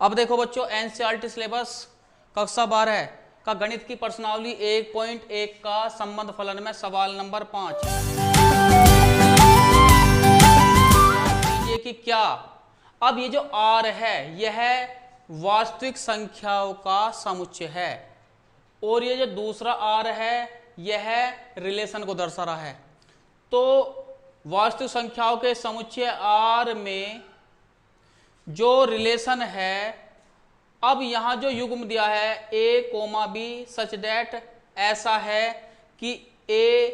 अब देखो बच्चों, एनसीईआरटी सिलेबस कक्षा 12 का गणित की प्रश्नावली 1.1 का संबंध फलन में सवाल नंबर 5 कीजिए कि क्या। अब ये जो आर है यह वास्तविक संख्याओं का समुच्चय है और ये जो दूसरा आर है यह रिलेशन को दर्शा रहा है। तो वास्तविक संख्याओं के समुच्चय आर में जो रिलेशन है, अब यहां जो युग्म दिया है a, b सच दैट ऐसा है कि a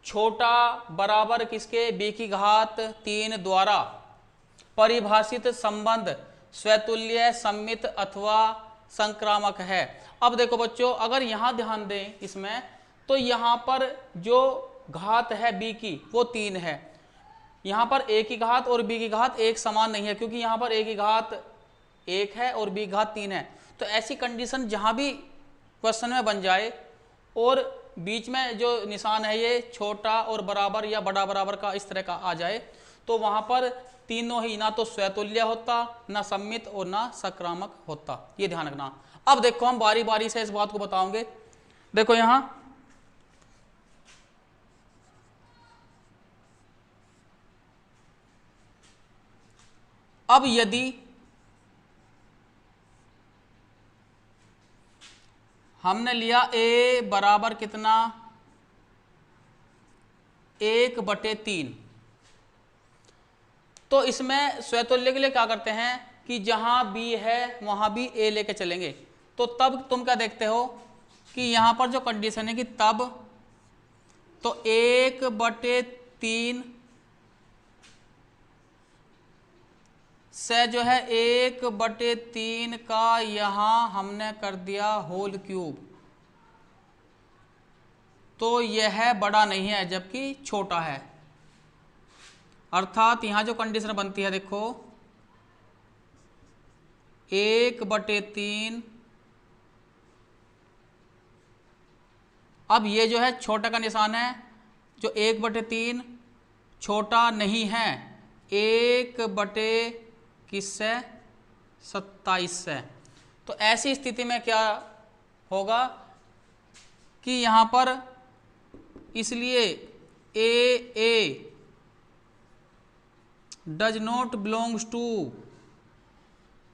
छोटा बराबर किसके b की घात 3 द्वारा परिभाषित संबंध स्वतुल्य, सममित अथवा संक्रामक है। अब देखो बच्चों, अगर यहां ध्यान दें इसमें, तो यहां पर जो घात है b की वो 3 है। यहां पर a की घात और b की घात एक समान नहीं है, क्योंकि यहां पर a की घात 1 है और b की घात 3 है। तो ऐसी कंडीशन जहां भी क्वेश्चन में बन जाए और बीच में जो निशान है ये छोटा और बराबर या बड़ा बराबर का इस तरह का आ जाए, तो वहां पर तीनों ही ना तो स्वतुल्य होता, ना सममित और ना संक्रामक होता। ये ध्यान रखना। अब देखो, हम बारी बारी से इस बात को बताओगे। देखो यहां अब यदि हमने लिया a बराबर कितना 1/3, तो इसमें स्वतुल्य के लिए क्या करते हैं कि जहां b है वहां भी a लेके चलेंगे। तो तब तुम क्या देखते हो कि यहां पर जो कंडीशन है कि तब तो 1/3 से जो है 1/3 का यहां हमने कर दिया होल क्यूब, तो यह बड़ा नहीं है जबकि छोटा है। अर्थात यहां जो कंडीशन बनती है, देखो 1/3, अब ये जो है छोटा का निशान है, जो 1/3 छोटा नहीं है 1/27 से। तो ऐसी स्थिति में क्या होगा कि यहां पर इसलिए a does not belongs to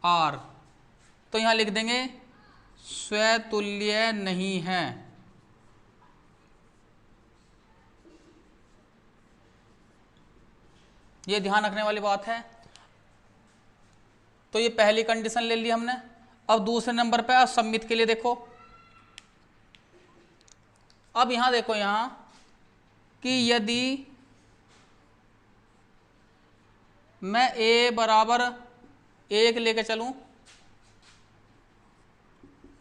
r, तो यहां लिख देंगे स्वतुल्य नहीं है। ये ध्यान रखने वाली बात है। तो ये पहली कंडीशन ले ली हमने। अब दूसरे नंबर पे असम्मित के लिए देखो। अब यहां देखो यहां कि यदि मैं a बराबर 1 लेके चलूं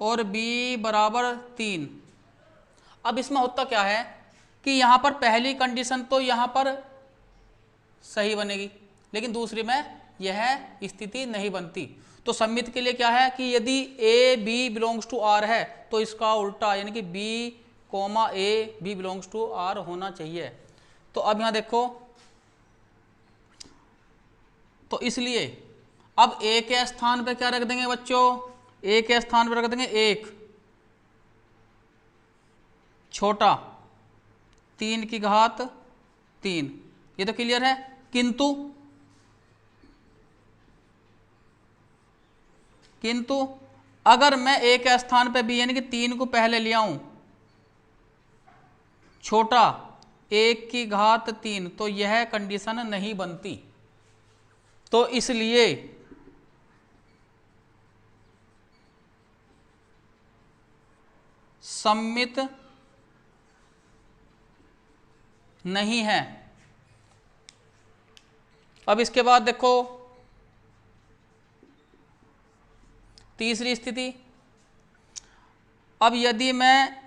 और b बराबर 3, अब इसमें होता क्या है कि यहां पर पहली कंडीशन तो यहां पर सही बनेगी, लेकिन दूसरी में यह स्थिति नहीं बनती। तो सम्मित के लिए क्या है कि यदि a b belongs to r है तो इसका उल्टा यानी कि b, a b belongs to r होना चाहिए। तो अब यहां देखो, तो इसलिए अब a के स्थान पे क्या रख देंगे बच्चों, a के स्थान पे रख देंगे 1 छोटा 3 की घात 3। ये तो क्लियर है। किंतु अगर मैं a के स्थान पे b यानी कि 3 को पहले ले आऊं छोटा 1 की घात 3, तो यह कंडीशन नहीं बनती। तो इसलिए सम्मित नहीं है। अब इसके बाद देखो तीसरी स्थिति। अब यदि मैं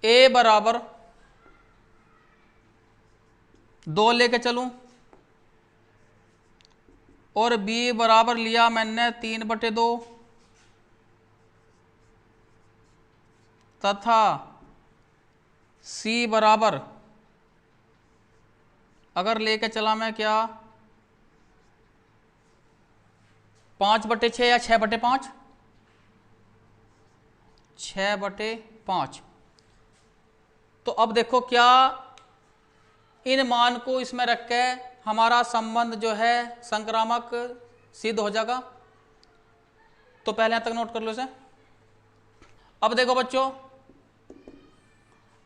a बराबर 2 लेके चलूं और b बराबर लिया मैंने 3/2 तथा c बराबर अगर लेके चला मैं क्या 5/6 या 6/5? 6/5। तो अब देखो क्या इन मान को इसमें रख के हमारा संबंध जो है संक्रामक सिद्ध हो जाएगा। तो पहले यहां तक नोट कर लो इसे। अब देखो बच्चों,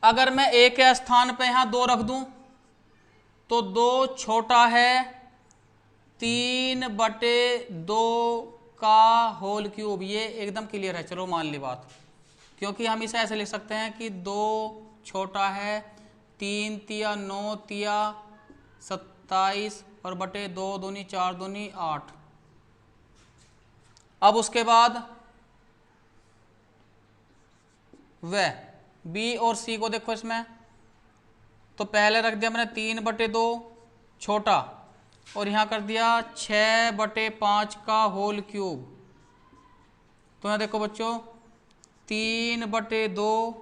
अगर मैं ए के स्थान पे यहां 2 रख दूं तो 2 छोटा है 3/2 का होल क्यूब। ये एकदम क्लियर है, चलो मान ली बात। क्योंकि हम इसे ऐसे लिख सकते हैं कि 2 छोटा है 3 तिया 9 तिया 27 और बटे 2 दूनी 4 दूनी 8। अब उसके बाद वह बी और सी को देखो इसमें, तो पहले रख दिया मैंने 3/2 छोटा और यहां कर दिया 6/5 का होल क्यूब। तो यहां देखो बच्चों 3/2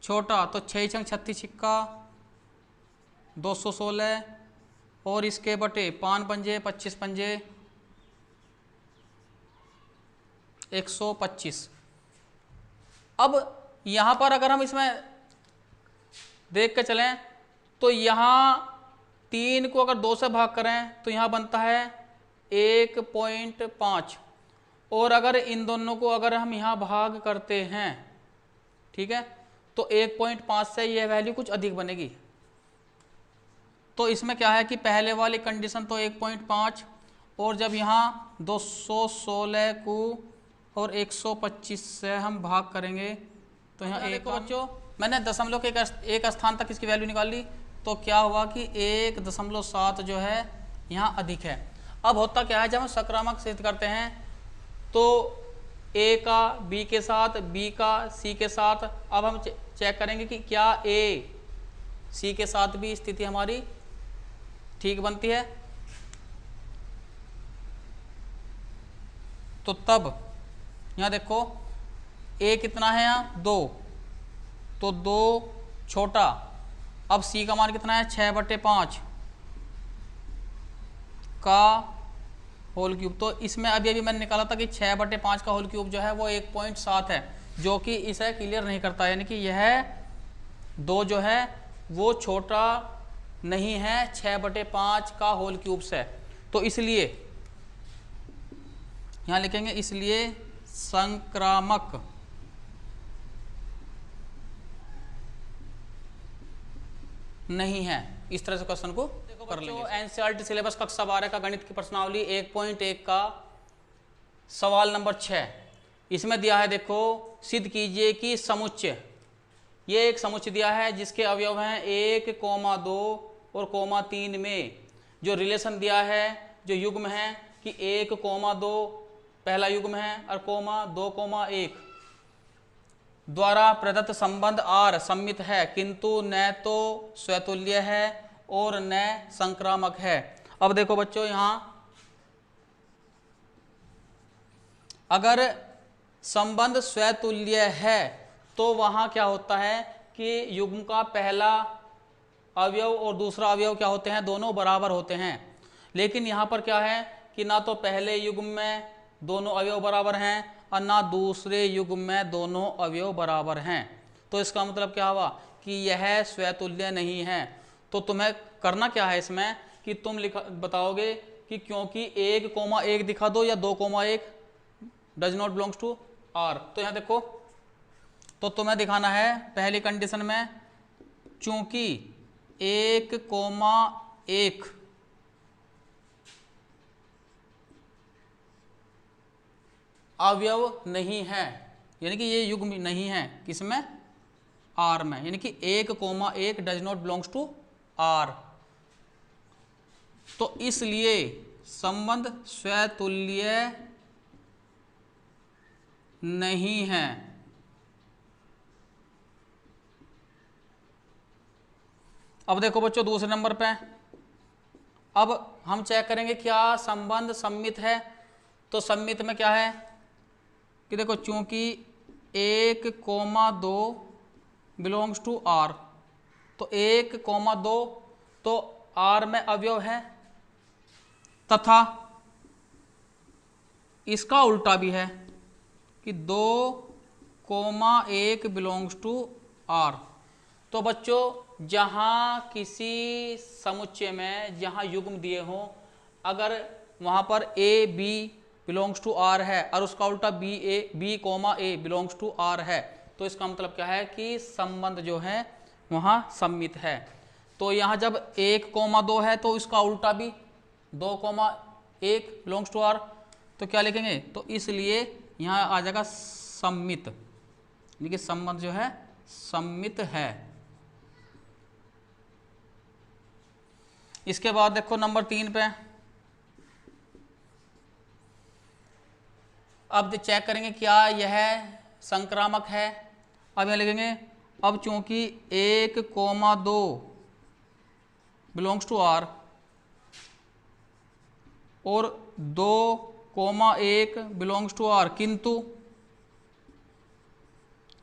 छोटा तो 6 छंग 36 छिक्का 216 और इसके बटे 5 पंजे 25 पंजे 125। अब यहां पर अगर हम इसमें देख के चलें तो यहां 3 को अगर 2 से भाग करें तो यहां बनता है 1.5 और अगर इन दोनों को अगर हम यहां भाग करते हैं, ठीक है, तो 1.5 से यह वैल्यू कुछ अधिक बनेगी। तो इसमें क्या है कि पहले वाली कंडीशन तो 1.5 और जब यहाँ 216 को और 125 से हम भाग करेंगे तो यहाँ एक बच्चों मैंने दशमलव के एक स्थान तक इसकी वैल्यू निकाल ली, तो क्या हुआ कि 1.7 जो है यहाँ अधिक है। अब होता क्या है, जब हम संक्रामक सिद्ध करते हैं तो ए का बी के साथ, बी का सी के साथ, अब हम चेक करेंगे कि क्या ए सी के साथ भी स्थिति हमारी ठीक बनती है। तो तब यहां देखो ए कितना है, यहाँ 2, तो 2 छोटा, अब सी का मान कितना है 6/5 का होल क्यूब। तो इसमें अभी अभी मैंने निकाला था कि 6/5 का होल क्यूब जो है वो 1.7 है, जो कि इसे क्लियर नहीं करता, यानी कि यह 2 जो है वो छोटा नहीं है 6/5 का होल क्यूब से। तो इसलिए यहां लिखेंगे इसलिए संक्रामक नहीं है। इस तरह से क्वेश्चन को कर लेंगे। एनसीईआरटी सिलेबस कक्षा 12 का गणित की प्रश्नावली 1.1 का सवाल नंबर 6, इसमें दिया है देखो, सिद्ध कीजिए कि समुच्चय, ये एक समुच्चय दिया है जिसके अवयव हैं 1, 2 और 3 में जो रिलेशन दिया है, जो युग्म है कि 1, 2 पहला युग्म है और 2, 1 द्वारा प्रदत्त संबंध आर सम्मित है किंतु न तो स्वतुल्य है और न संक्रामक है। अब देखो बच्चों, यहां अगर संबंध स्वतुल्य है तो वहां क्या होता है कि युग्म का पहला अवयव और दूसरा अवयव क्या होते हैं, दोनों बराबर होते हैं। लेकिन यहां पर क्या है कि ना तो पहले युग्म में दोनों अवयव बराबर हैं और ना दूसरे युग्म में दोनों अवयव बराबर हैं। तो इसका मतलब क्या हुआ कि यह स्वतुल्य नहीं है। तो तुम्हें करना क्या है इसमें कि तुम बताओगे कि क्योंकि 1, 1 दिखा दो या 2, 1 does not belongs to R. तो यहां देखो, तो तुम्हें दिखाना है पहली कंडीशन में चूंकि 1, 1 अवयव नहीं है, यानी कि ये युग्म नहीं है किसमें, आर में, यानी कि 1, 1 does not belongs to R. तो इसलिए संबंध स्वतुल्य नहीं है। अब देखो बच्चों दूसरे नंबर पे, अब हम चेक करेंगे क्या संबंध सम्मित है। तो सम्मित में क्या है कि देखो चूंकि 1, 2 बिलोंग्स टू आर, तो 1, 2 तो आर में अवयव है तथा इसका उल्टा भी है कि 2,1 बिलोंग्स टू आर। तो बच्चों जहाँ किसी समुच्चय में जहाँ युग्म दिए हों, अगर वहाँ पर A B belongs to R है और उसका उल्टा B comma A belongs to R है, तो इसका मतलब क्या है कि संबंध जो है वहाँ सम्मित है। तो यहाँ जब 1,2 है तो इसका उल्टा भी 2,1 बिलोंग्स टू आर, तो क्या लिखेंगे, तो इसलिए यहाँ आ जाएगा सम्मित, देखिए संबंध जो है सम्मित है। इसके बाद देखो नंबर 3 पे, अब चेक करेंगे क्या यह संक्रामक है। अब यहाँ लिखेंगे, अब चूंकि 1,2 बिलोंग्स टू आर और 2,1 बिलोंग्स टू आर, किंतु,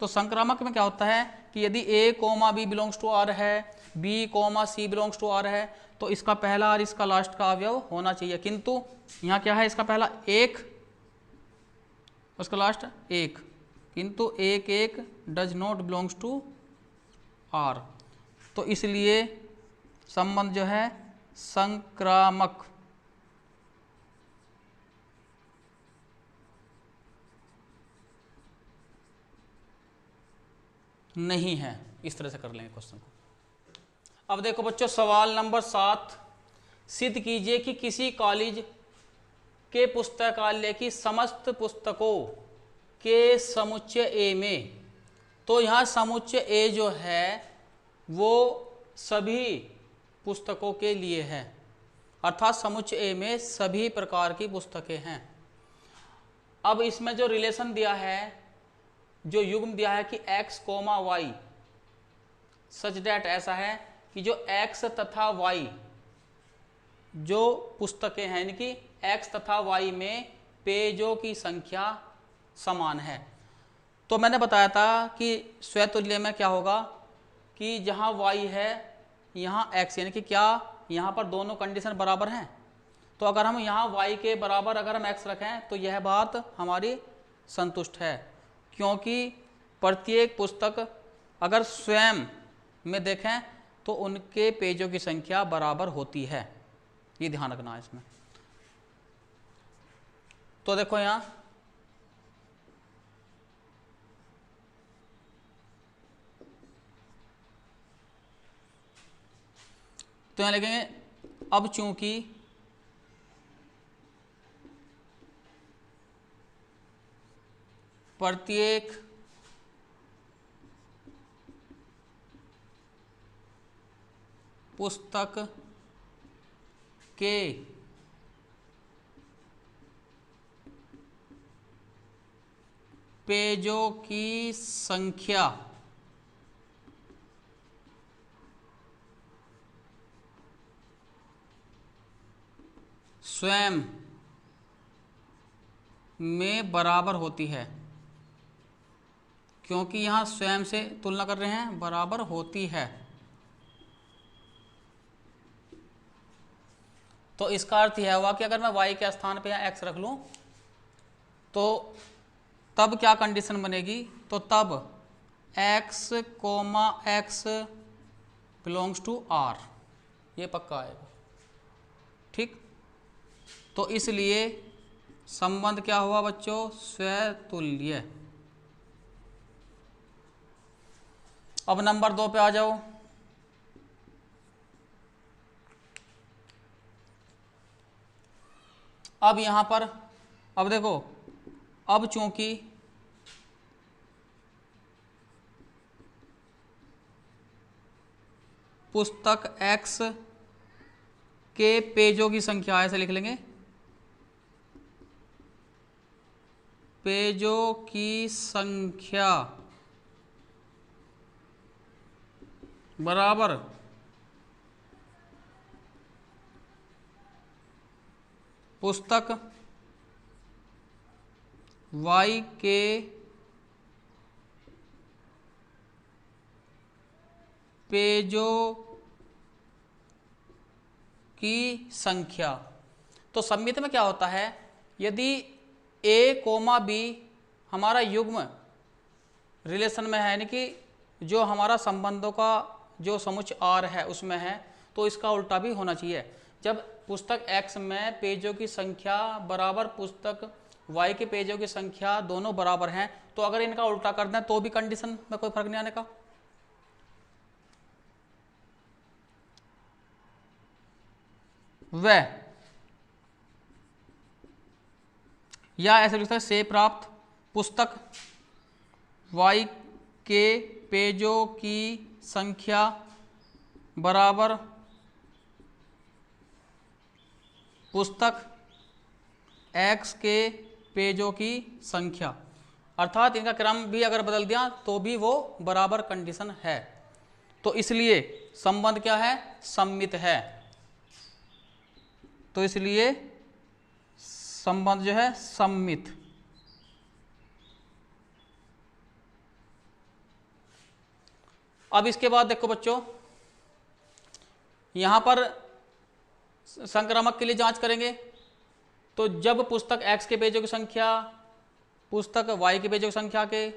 तो संक्रामक में क्या होता है कि यदि A comma B belongs to R है, B comma C belongs to R है, तो इसका पहला और इसका लास्ट का अवयव होना चाहिए। किंतु यहाँ क्या है, इसका पहला 1, उसका लास्ट 1, किंतु 1,1 does not belongs to R, तो इसलिए संबंध जो है संक्रामक नहीं है। इस तरह से कर लेंगे क्वेश्चन को। अब देखो बच्चों सवाल नंबर 7, सिद्ध कीजिए कि किसी कॉलेज के पुस्तकालय की समस्त पुस्तकों के समुच्चय ए में, तो यहाँ समुच्चय ए जो है वो सभी पुस्तकों के लिए है, अर्थात समुच्चय ए में सभी प्रकार की पुस्तकें हैं। अब इसमें जो रिलेशन दिया है, जो युग्म दिया है कि x, y सच डेट, ऐसा है कि जो x तथा y जो पुस्तकें हैं, इनकी x तथा y में पेजों की संख्या समान है। तो मैंने बताया था कि स्वतुल्य में क्या होगा कि जहाँ y है यहाँ x, यानी कि क्या यहाँ पर दोनों कंडीशन बराबर हैं। तो अगर हम यहाँ y के बराबर अगर हम x रखें तो यह बात हमारी संतुष्ट है, क्योंकि प्रत्येक पुस्तक अगर स्वयं में देखें तो उनके पेजों की संख्या बराबर होती है, ये ध्यान रखना है इसमें। तो देखो यहाँ तो यहाँ लिखेंगे, अब चूंकि प्रत्येक पुस्तक के पेजों की संख्या स्वयं में बराबर होती है, क्योंकि यहाँ स्वयं से तुलना कर रहे हैं, बराबर होती है, तो इसका अर्थ यह हुआ कि अगर मैं y के स्थान पे यहाँ x रख लूँ तो तब क्या कंडीशन बनेगी, तो तब x, x belongs to r, ये पक्का आएगा। ठीक, तो इसलिए संबंध क्या हुआ बच्चों, स्वतुल्य। अब नंबर 2 पे आ जाओ। अब यहां पर अब देखो, अब चूंकि पुस्तक x के पेजों की संख्या, ऐसे लिख लेंगे, पेजों की संख्या बराबर पुस्तक y के पेजों की संख्या। तो सम्मित में क्या होता है, यदि ए कोमा बी हमारा युग्म रिलेशन में है, यानी कि जो हमारा संबंधों का जो समुच्चय आर है उसमें है, तो इसका उल्टा भी होना चाहिए। जब पुस्तक एक्स में पेजों की संख्या बराबर पुस्तक वाई के पेजों की संख्या दोनों बराबर हैं, तो अगर इनका उल्टा कर दें तो भी कंडीशन में कोई फर्क नहीं आने का। वह या ऐसे लिखता है से प्राप्त पुस्तक वाई के पेजों की संख्या बराबर पुस्तक एक्स के पेजों की संख्या, अर्थात इनका क्रम भी अगर बदल दिया तो भी वो बराबर कंडीशन है। तो इसलिए संबंध क्या है, सममित है। तो इसलिए संबंध जो है सममित। अब इसके बाद देखो बच्चों, यहां पर संक्रामक के लिए जांच करेंगे। तो जब पुस्तक x के पेजों की संख्या पुस्तक y के पेजों की संख्या के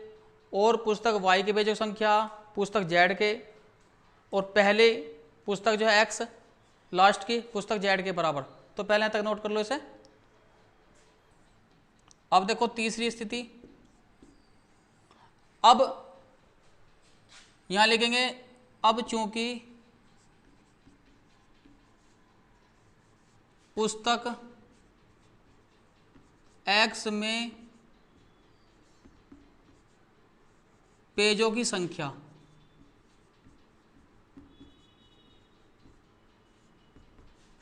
और पुस्तक y के पेजों की संख्या पुस्तक z के और पहले पुस्तक जो है x लास्ट की पुस्तक z के बराबर, तो पहले तक नोट कर लो इसे। अब देखो तीसरी स्थिति, अब यहां लिखेंगे अब चूंकि पुस्तक x में पेजों की संख्या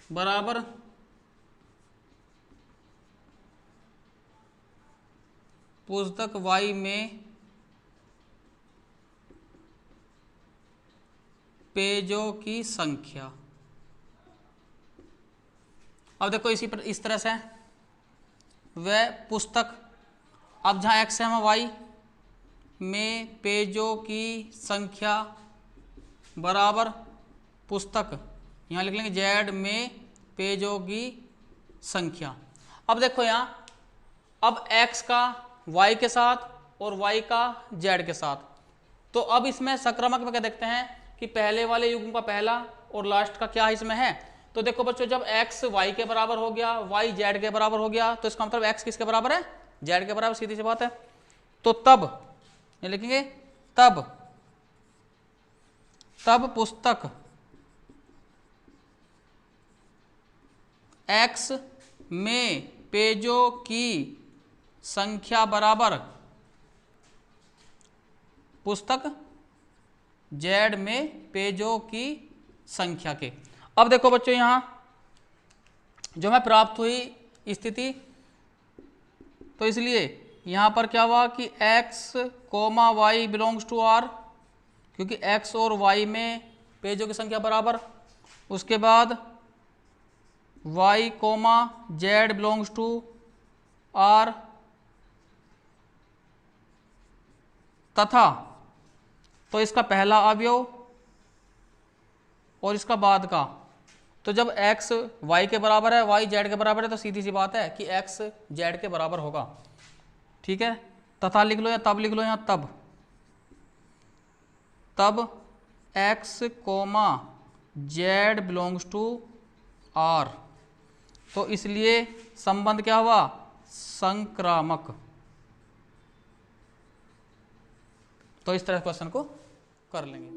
बराबर पुस्तक y में पेजों की संख्या। अब देखो इस तरह से वह पुस्तक, अब जहाँ x है वहाँ y में पेजों की संख्या बराबर पुस्तक, यहाँ लिख लेंगे z में पेजों की संख्या। अब देखो यहाँ, अब x का y के साथ और y का z के साथ, तो अब इसमें संक्रामक में क्या देखते हैं कि पहले वाले युग्म का पहला और लास्ट का क्या इसमें है। तो देखो बच्चों, जब x y के बराबर हो गया, y z के बराबर हो गया, तो इसका मतलब x किसके बराबर है, z के बराबर, सीधी सी बात है। तो तब ये लिखेंगे तब पुस्तक x में पेजों की संख्या बराबर पुस्तक z में पेजों की संख्या के। अब देखो बच्चों, यहां जो हमें प्राप्त हुई स्थिति, तो इसलिए यहां पर क्या हुआ कि x, y belongs to r, क्योंकि x और y में पेजों की संख्या बराबर। उसके बाद y, z belongs to r तथा, तो इसका पहला अवयव और इसका बाद का, तो जब x y के बराबर है, y z के बराबर है, तो सीधी सी बात है कि x z के बराबर होगा। ठीक है, तथा लिख लो या तब लिख लो, यहाँ तब x, z belongs to r, तो इसलिए संबंध क्या हुआ, संक्रामक। तो इस तरह क्वेश्चन को कर लेंगे।